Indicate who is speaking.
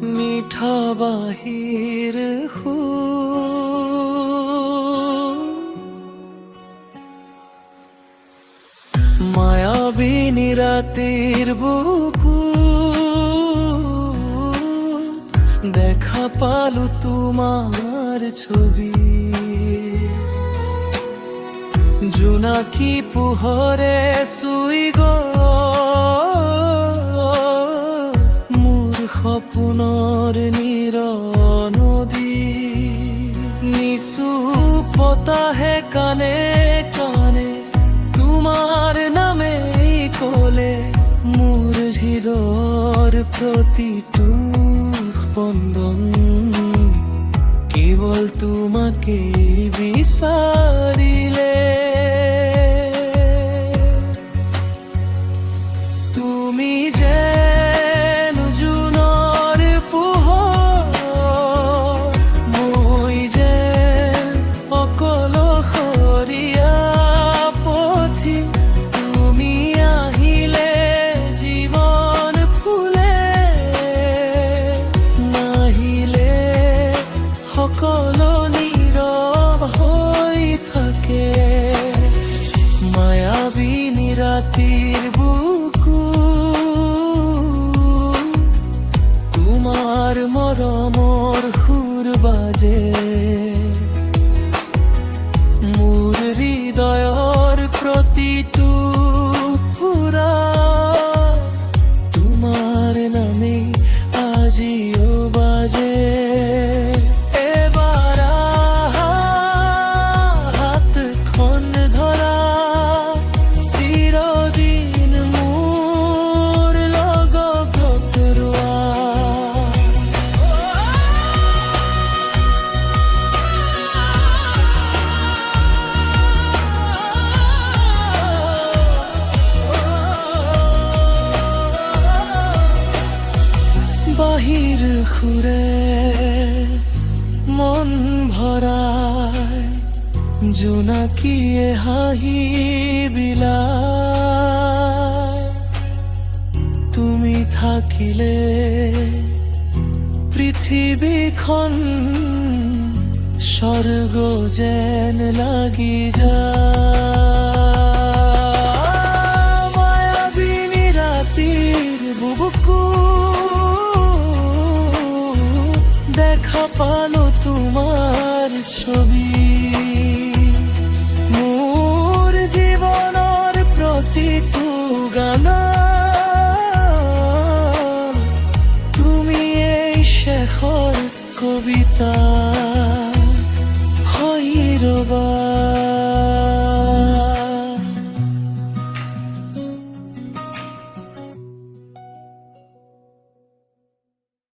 Speaker 1: মিঠা বাহির মায়াবিনী রাতের বুকু দেখা পালু তোমার ছবি জোনাকি পোহরে শুই গো মোর সপোনৰ নদী নিচু পতাহে কানে কানে তোমার নামে কলে মোর হৃদয়ৰ প্ৰতিটো স্পন্দন কেৱল তোমাকে বিচাৰিলে তুমি যেন জোনৰ পোহৰ মই যেন অকলশৰীয়া পথি তুমি আহিলে জীৱন ফুলে নাহিলে সকলো নীৰৱ হৈ থাকে মায়াবিনী ৰাতিৰ বুকু তোমাৰ মৰমৰ সুৰ বাজে মোৰ হৃদয়ৰ প্ৰতিটো ফুৰা তোমাৰ নামে আজিও বাজে এবাৰ হাতখন ধৰা চিৰদিন মোৰ লগত ৰোৱা বাহিৰ সুৰে মন ভৰাই জোনাকীয়ে হাঁহি বিলায় তুমি থাকিলে পৃথিৱীখন স্বৰ্গ যেন লাগি যায় মায়াবিনী ৰাতিৰ বুকু দেখা পালো তোমার ছবি মোর জীবনের প্রতিটো গান তুমি এই শেষৰ কবিতা হৈ ৰবা